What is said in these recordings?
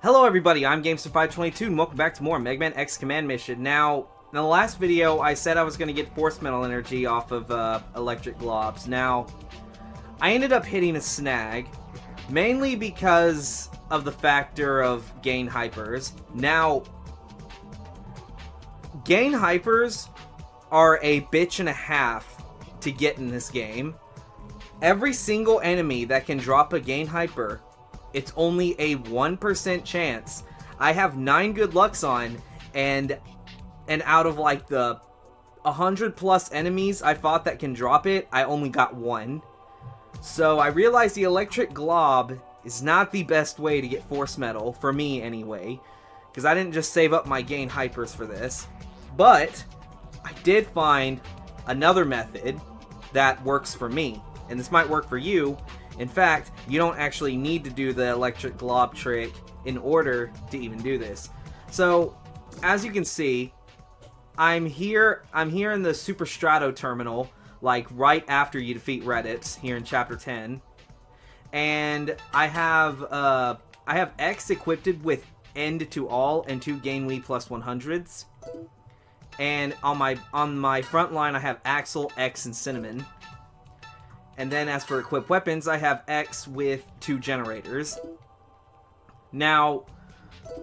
Hello everybody, I'm Gamester522 and welcome back to more Megaman X Command Mission. Now, in the last video I said I was going to get Force Metal Energy off of electric globs. Now, I ended up hitting a snag, mainly because of the factor of gain hypers. Now, gain hypers are a bitch and a half to get in this game. Every single enemy that can drop a gain hyper, it's only a 1% chance. I have 9 good lucks on, and out of like the 100 plus enemies I fought that can drop it, I only got 1. So I realized the electric glob is not the best way to get force metal, for me anyway, because I didn't just save up my gain hypers for this. But I did find another method that works for me, and this might work for you. In fact, you don't actually need to do the electric glob trick in order to even do this. So, as you can see, I'm here in the Super Strato terminal, like right after you defeat Reddips here in Chapter 10. And I have X equipped with End to All and 2 Gain Wii plus 100s. And on my front line I have Axel, X, and Cinnamon. And then as for equipped weapons, I have X with 2 generators. Now,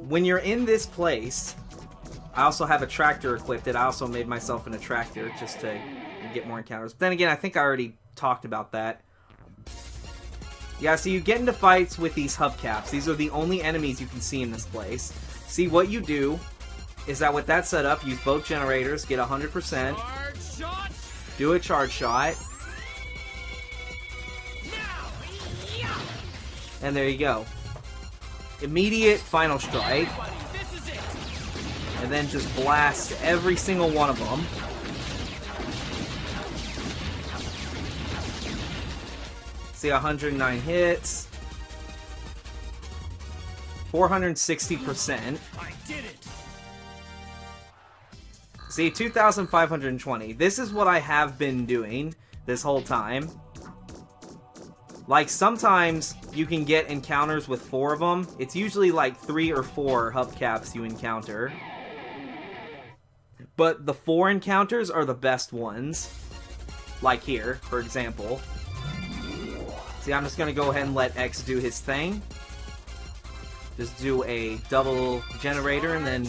when you're in this place, I also have a tractor equipped. I also made myself an attractor just to get more encounters. But then again, I think I already talked about that. Yeah, so you get into fights with these hubcaps. These are the only enemies you can see in this place. See, what you do is that with that set up, use both generators, get 100%, do a charge shot, and there you go. Immediate final strike. And then just blast every single one of them. See, 109 hits. 460%. See, 2,520. This is what I have been doing this whole time. Like, sometimes you can get encounters with 4 of them. It's usually like 3 or 4 hubcaps you encounter. But the 4 encounters are the best ones. Like here, for example. See, I'm just going to go ahead and let X do his thing. Just do a double generator and then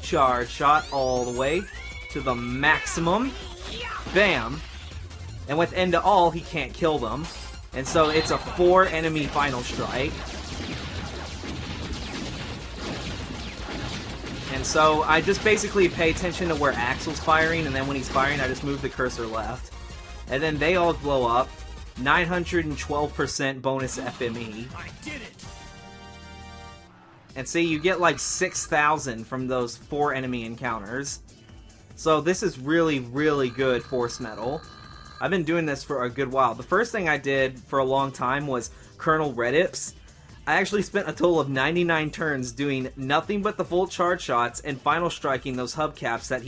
charge shot all the way to the maximum. Bam! And with End to All, he can't kill them. And so it's a 4 enemy final strike. And so I just basically pay attention to where Axel's firing, and then when he's firing, I just move the cursor left. And then they all blow up. 912% bonus FME. I did it! And see, you get like 6,000 from those 4 enemy encounters. So this is really, really good force metal. I've been doing this for a good while. The first thing I did for a long time was Colonel Reddips. I actually spent a total of 99 turns doing nothing but the full charge shots and final striking those hubcaps that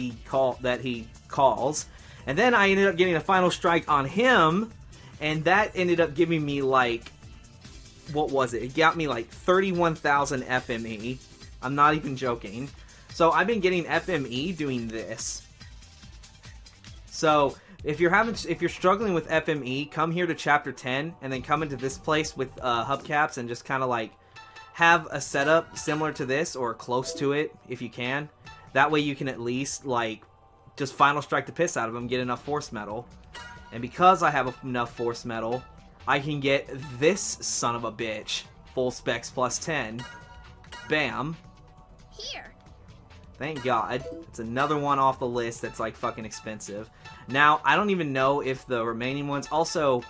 he calls. And then I ended up getting a final strike on him, and that ended up giving me like, what was it? It got me like 31,000 FME. I'm not even joking. So I've been getting FME doing this. So if you're struggling with FME, come here to Chapter 10, and then come into this place with hubcaps and just kind of like have a setup similar to this or close to it if you can. That way you can at least like just final strike the piss out of them, get enough force metal. And because I have enough force metal, I can get this son of a bitch full specs plus 10. Bam. Here. Thank God. It's another one off the list that's like fucking expensive. Now, I don't even know if the remaining ones... Also,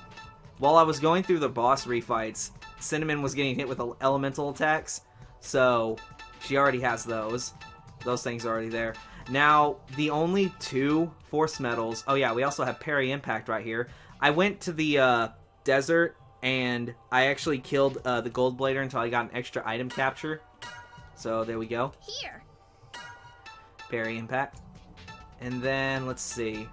while I was going through the boss refights, Cinnamon was getting hit with elemental attacks. So, she already has those. Those things are already there. Now, the only 2 force metals... Oh yeah, we also have Parry Impact right here. I went to the desert, and I actually killed the Gold Blader until I got an extra item capture. So, there we go. Here. Parry Impact. And then, let's see.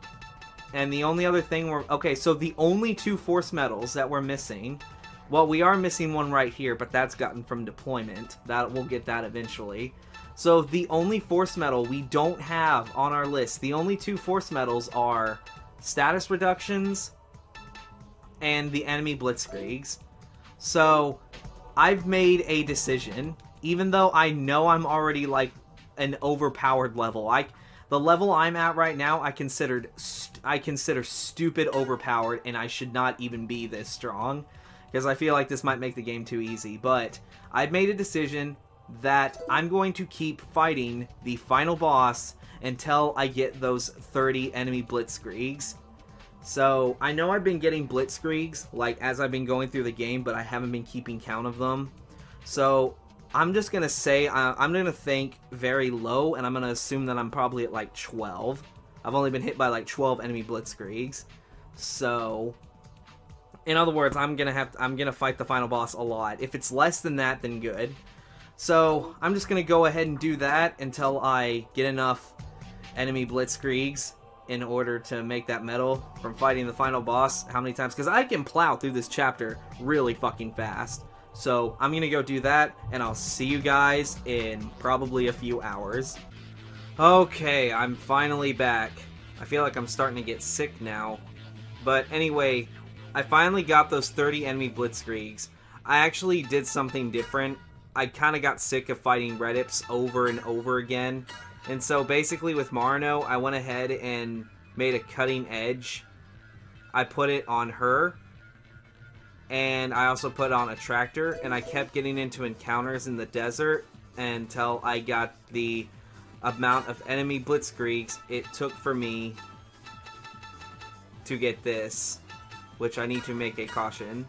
And the only other thing we're... Okay, so the only 2 force metals that we're missing Well, we are missing one right here, but that's gotten from deployment. We'll get that eventually. So the only force medal we don't have on our list, the only 2 force medals are status reductions and the enemy blitzkriegs. So I've made a decision, even though I know I'm already like an overpowered level. The level I'm at right now, I consider stupid overpowered, and I should not even be this strong, because I feel like this might make the game too easy. But I've made a decision that I'm going to keep fighting the final boss until I get those 30 enemy blitzkriegs. So I know I've been getting blitzkriegs like as I've been going through the game, but I haven't been keeping count of them. So I'm just gonna say I'm gonna think very low, and I'm gonna assume that I'm probably at like 12. I've only been hit by like 12 enemy blitzkriegs. So in other words, I'm gonna fight the final boss a lot. If it's less than that, then good. So I'm just gonna go ahead and do that until I get enough enemy blitzkriegs in order to make that medal from fighting the final boss how many times, because I can plow through this chapter really fucking fast. So I'm gonna go do that, and I'll see you guys in probably a few hours. Okay, I'm finally back. I feel like I'm starting to get sick now. But anyway, I finally got those 30 enemy blitzkriegs. I actually did something different. I kind of got sick of fighting Redips over and over again. And so basically with Marino, I went ahead and made a cutting edge. I put it on her. And I also put on a tractor. And I kept getting into encounters in the desert until I got the amount of enemy blitzkriegs it took for me to get this. Which I need to make a caution.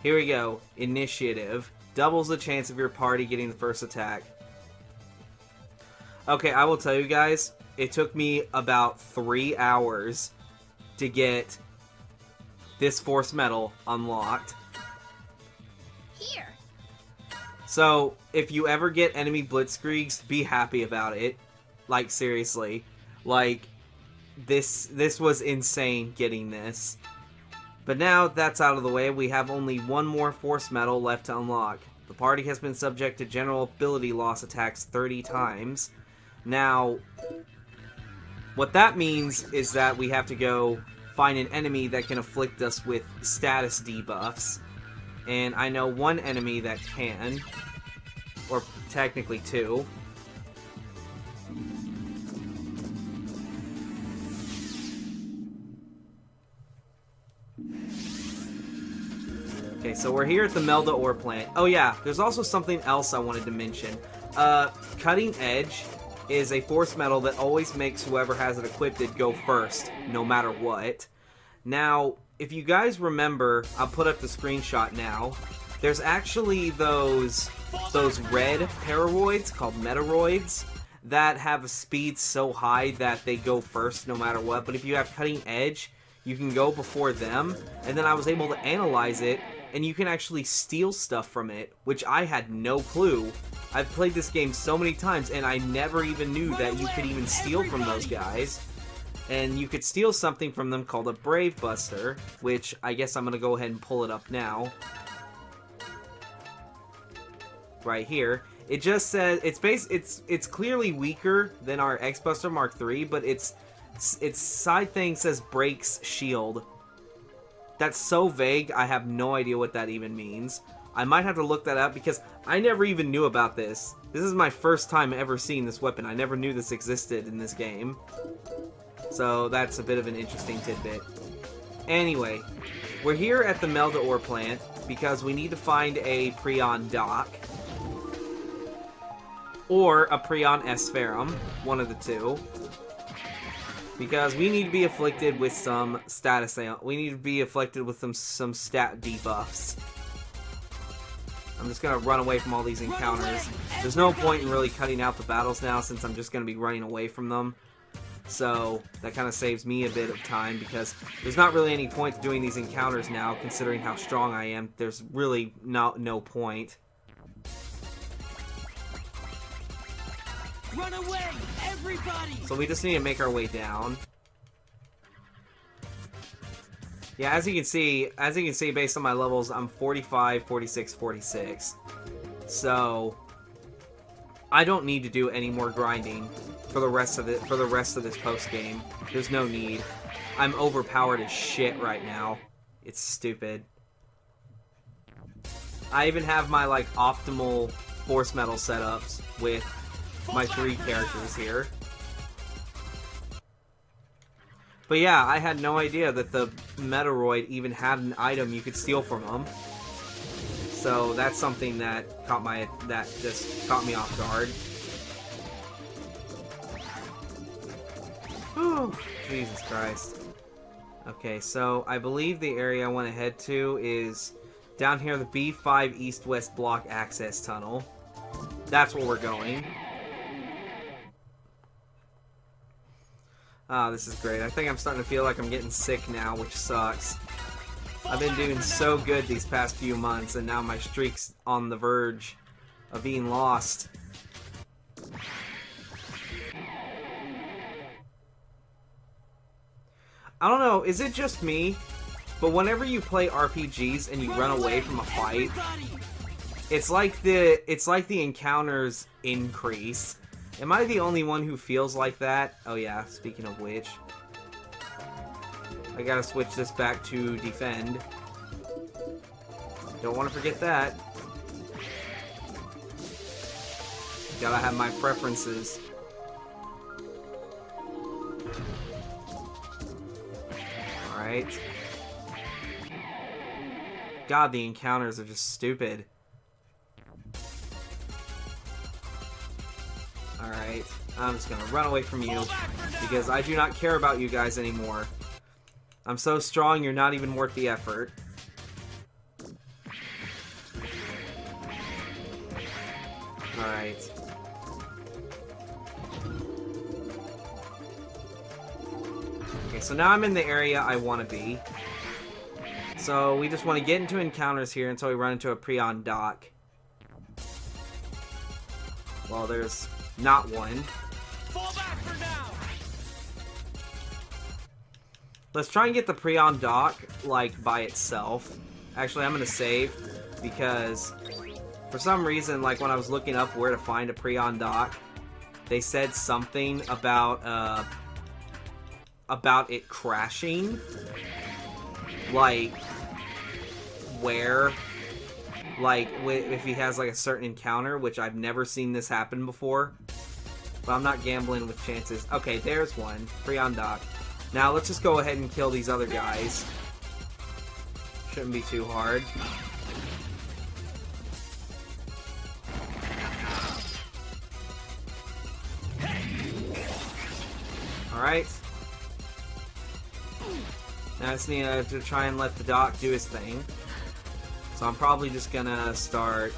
Here we go. Initiative. Doubles the chance of your party getting the first attack. Okay, I will tell you guys, it took me about 3 hours to get this force medal unlocked. So, if you ever get enemy blitzkriegs, be happy about it. Like, seriously. Like, this was insane getting this. But now that's out of the way, we have only one more force medal left to unlock. The party has been subject to general ability loss attacks 30 times. Now, what that means is that we have to go find an enemy that can afflict us with status debuffs. And I know one enemy that can. Or technically 2. Okay, so we're here at the Melda ore plant. Oh yeah, there's also something else I wanted to mention. Cutting Edge is a force medal that always makes whoever has it equipped go first, no matter what. Now, if you guys remember, I'll put up the screenshot now. There's actually those red pararoids called metaroids that have a speed so high that they go first no matter what. But if you have Cutting Edge, you can go before them. And then I was able to analyze it, and you can actually steal stuff from it, which I had no clue. I've played this game so many times, and I never even knew that you could even steal from those guys. And you could steal something from them called a Brave Buster, which I guess I'm going to go ahead and pull it up now. Right here. It just says, it's clearly weaker than our X-Buster Mark III, but its side thing says Breaks Shield. That's so vague, I have no idea what that even means. I might have to look that up because I never even knew about this. This is my first time ever seeing this weapon. I never knew this existed in this game. So that's a bit of an interesting tidbit. Anyway, we're here at the Melda ore plant because we need to find a Prion Dock. Or a Prion Aspharum, one of the two. Because we need to be afflicted with some status. We need to be afflicted with some stat debuffs. I'm just going to run away from all these encounters. There's no point in really cutting out the battles now since I'm just going to be running away from them. So that kind of saves me a bit of time because there's not really any point to doing these encounters now considering how strong I am. There's really no point. Run away, everybody! So we just need to make our way down. Yeah, as you can see, based on my levels, I'm 45, 46, 46. So I don't need to do any more grinding for the rest of this post game. There's no need. I'm overpowered as shit right now. It's stupid. I even have my like optimal force metal setups with my 3 characters here. But yeah, I had no idea that the Metaloid even had an item you could steal from them. So that's something that just caught me off guard. Whew, Jesus Christ. Okay, so I believe the area I want to head to is down here, the B5 East-West Block Access Tunnel. That's where we're going. Ah, this is great. I think I'm starting to feel like I'm getting sick now, which sucks. I've been doing so good these past few months, and now my streak's on the verge of being lost. I don't know, is it just me? But whenever you play RPGs and you run away from a fight, it's like the encounters increase. Am I the only one who feels like that? Oh yeah, speaking of which. I gotta switch this back to defend. Don't want to forget that. Gotta have my preferences. Alright. God, the encounters are just stupid. Alright, I'm just gonna run away from you, because I do not care about you guys anymore. I'm so strong, you're not even worth the effort. Alright. Okay, so now I'm in the area I want to be. So we just want to get into encounters here until we run into a Prion dock. Well, there's not one. Fall back for now. Let's try and get the Prion dock, like, by itself. Actually, I'm gonna save, because for some reason, like, when I was looking up where to find a Prion dock, they said something about it crashing. Like, where? Like, if he has, like, a certain encounter, which I've never seen this happen before. But I'm not gambling with chances. Okay, there's one. Prion dock. Now, let's just go ahead and kill these other guys. Shouldn't be too hard. Alright. Now I just need to try and let the dock do his thing. So I'm probably just gonna start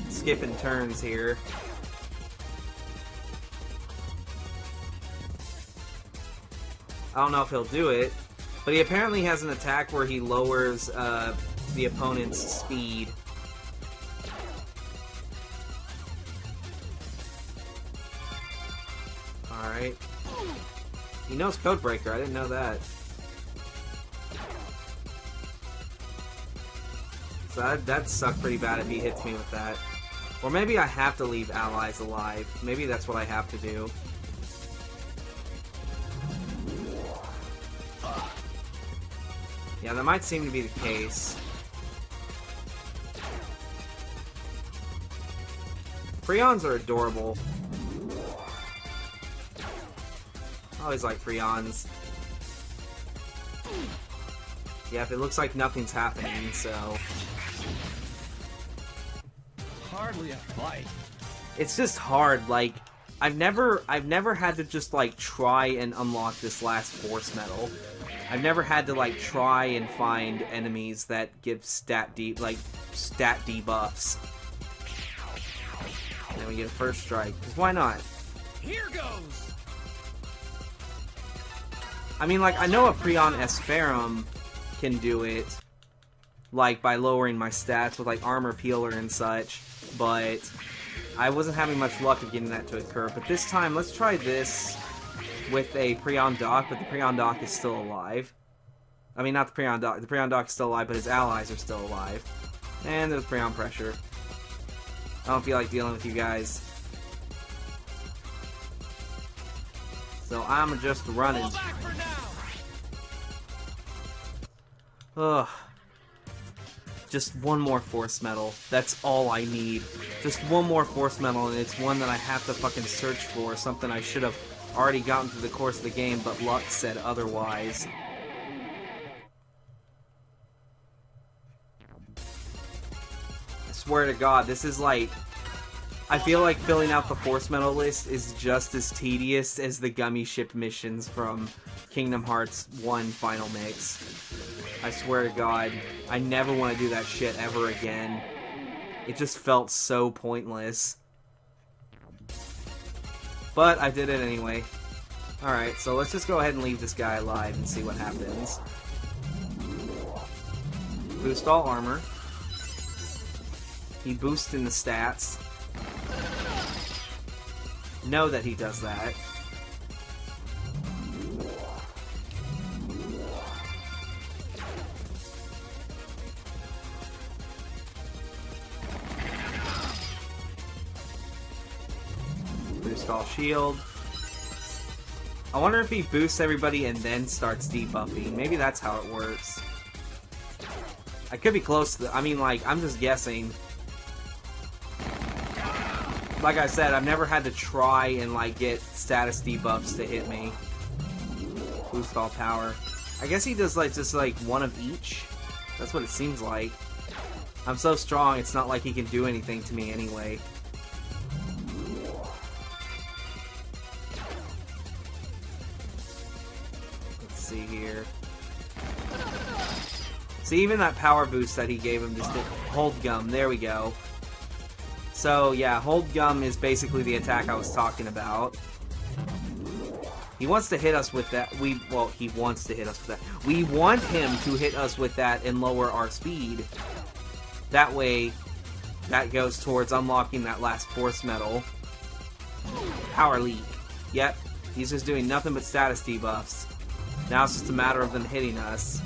skipping turns here. I don't know if he'll do it, but he apparently has an attack where he lowers the opponent's speed. Alright. He knows Codebreaker, I didn't know that. So that'd suck pretty bad if he hits me with that. Or maybe I have to leave allies alive. Maybe that's what I have to do. Yeah, that might seem to be the case. Prions are adorable. I always like Prions. Yeah, if it looks like nothing's happening, so... Hardly a fight. It's just hard, like... I've never had to just, like, try and unlock this last force medal. I've never had to, like, try and find enemies that give stat debuffs. And then we get a first strike, because why not? Here goes. I mean, like, I know a Prion Aspharum can do it, like, by lowering my stats with, like, armor peeler and such, but I wasn't having much luck of getting that to occur. But this time, let's try this with a Prion Doc, but the Prion Doc is still alive. I mean, not the Prion Doc. The Prion Doc is still alive, but his allies are still alive. And there's Prion Pressure. I don't feel like dealing with you guys. So I'm just running. Ugh. Just one more Force Medal. That's all I need. Just one more Force Medal, and it's one that I have to fucking search for. Something I should have already gotten through the course of the game, but luck said otherwise. I swear to God, this is like... I feel like filling out the Force Medal list is just as tedious as the Gummy Ship missions from Kingdom Hearts 1 Final Mix. I swear to God, I never want to do that shit ever again. It just felt so pointless. But I did it anyway. Alright, so let's just go ahead and leave this guy alive and see what happens. Boost all armor. He boosts in the stats. Know that he does that. Boost all shield. I wonder if he boosts everybody and then starts debuffing. Maybe that's how it works. I could be close to I mean, like, I'm just guessing. Like I said, I've never had to try and, like, get status debuffs to hit me. Boost all power. I guess he does, like, just, like, one of each. That's what it seems like. I'm so strong, it's not like he can do anything to me anyway. Let's see here. See, even that power boost that he gave him just did hold gum. There we go. So, yeah, hold gum is basically the attack I was talking about. He wants to hit us with that. Well, he wants to hit us with that. We want him to hit us with that and lower our speed. That way, that goes towards unlocking that last Force Medal. Power Leak. Yep, he's just doing nothing but status debuffs. Now it's just a matter of them hitting us.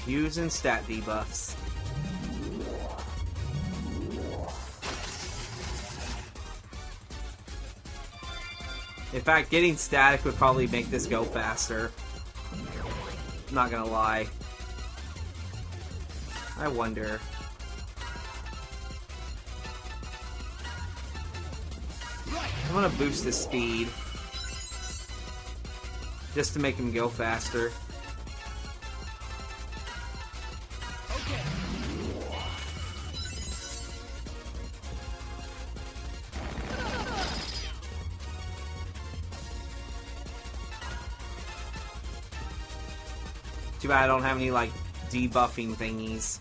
Using stat debuffs. In fact, getting static would probably make this go faster. Not gonna lie. I wonder. I'm gonna boost his speed. Just to make him go faster. Too bad I don't have any, like, debuffing thingies.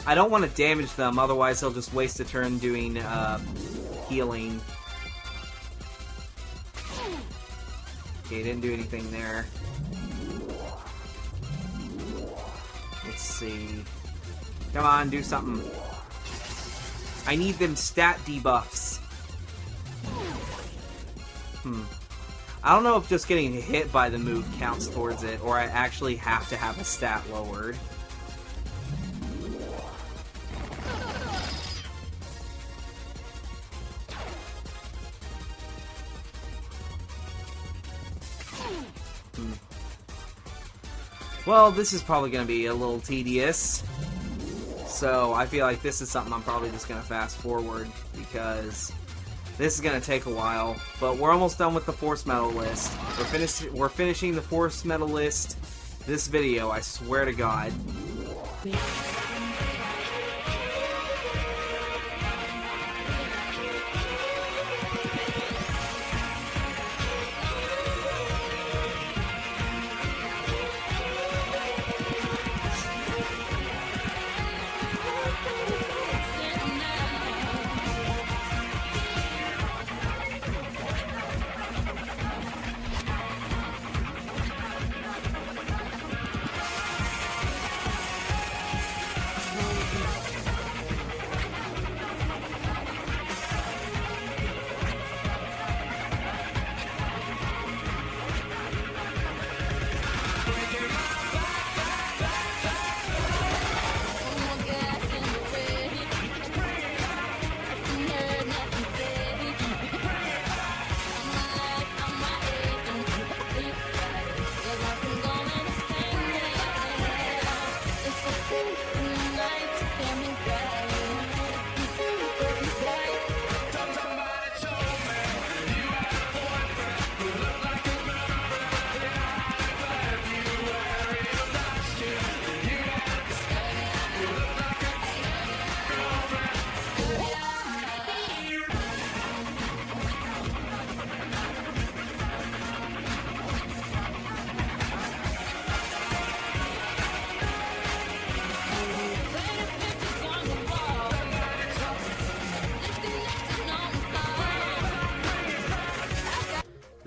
I don't want to damage them, otherwise he'll just waste a turn doing, healing. Okay, didn't do anything there. Let's see. Come on, do something. I need them stat debuffs. I don't know if just getting hit by the move counts towards it, or I actually have to have a stat lowered. Well, this is probably going to be a little tedious. So I feel like this is something I'm probably just going to fast forward, because this is going to take a while. But we're almost done with the Force Medal list. We're finishing the Force Medal list this video, I swear to God.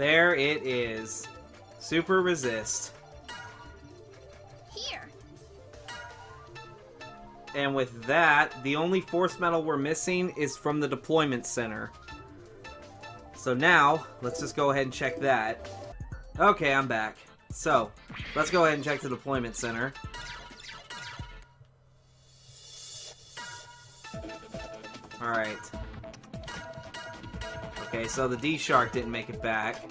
There it is. Super resist. Here. And with that, the only force medal we're missing is from the deployment center. So now, let's just go ahead and check that. Okay, I'm back. So, let's go ahead and check the deployment center. Alright. Okay, so the D-Shark didn't make it back.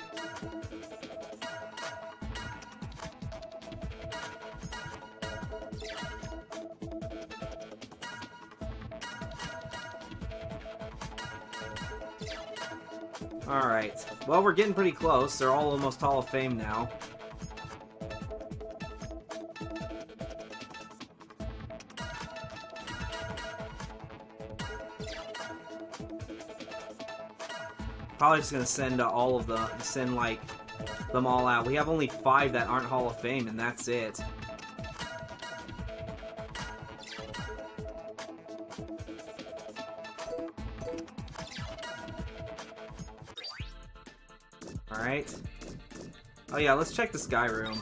Alright. Well, we're getting pretty close. They're all almost Hall of Fame now. Probably just gonna send all of them, like, them all out. We have only 5 that aren't Hall of Fame, and that's it. Alright. Oh yeah, let's check the Sky Room.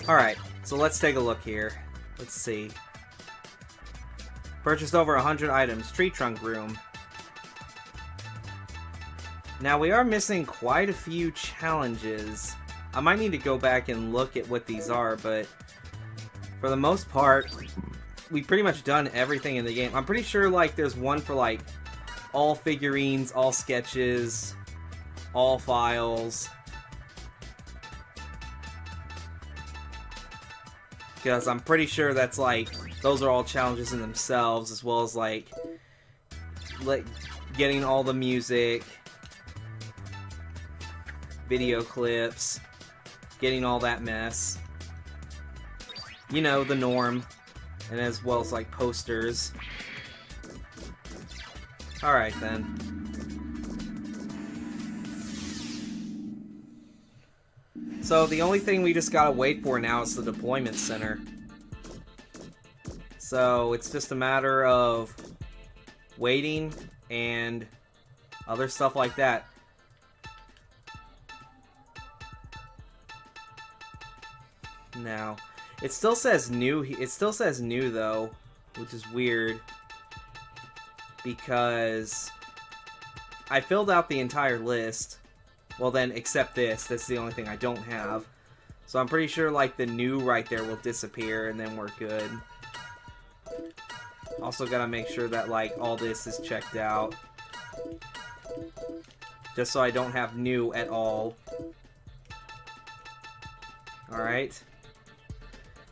Alright, so let's take a look here. Let's see. Purchased over 100 items. Tree Trunk Room. Now, we are missing quite a few challenges. I might need to go back and look at what these are, but for the most part, we've pretty much done everything in the game. I'm pretty sure, like, there's one for, like, all figurines, all sketches, all files. Because I'm pretty sure that's, like, those are all challenges in themselves, as well as, like getting all the music, video clips, getting all that mess. You know, the norm. And as well as, like, posters. Alright, then. So, the only thing we just gotta wait for now is the deployment center. So, it's just a matter of waiting and other stuff like that. Now, it still says new. It still says new though, which is weird because I filled out the entire list. Well, then, except this. That's the only thing I don't have. So I'm pretty sure, like, the new right there will disappear, and then we're good. Also gotta make sure that, like, all this is checked out. Just so I don't have new at all. Alright.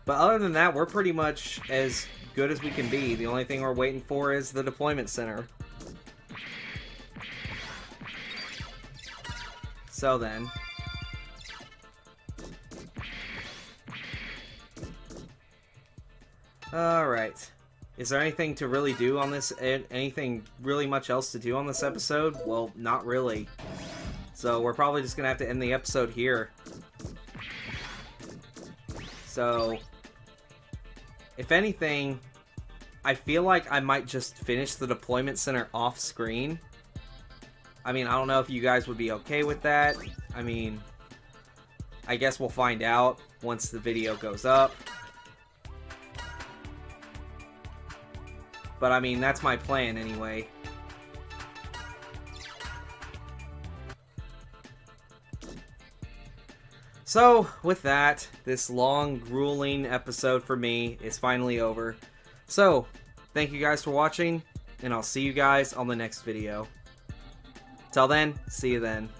But other than that, we're pretty much as good as we can be. The only thing we're waiting for is the deployment center. So then. Alright. Is there anything to really do on this? Anything really much else to do on this episode? Well, not really. So we're probably just gonna have to end the episode here. So, if anything, I feel like I might just finish the deployment center off screen. I mean, I don't know if you guys would be okay with that. I mean, I guess we'll find out once the video goes up. But I mean, that's my plan anyway. So, with that, this long, grueling episode for me is finally over. So, thank you guys for watching, and I'll see you guys on the next video. Till then, see you then.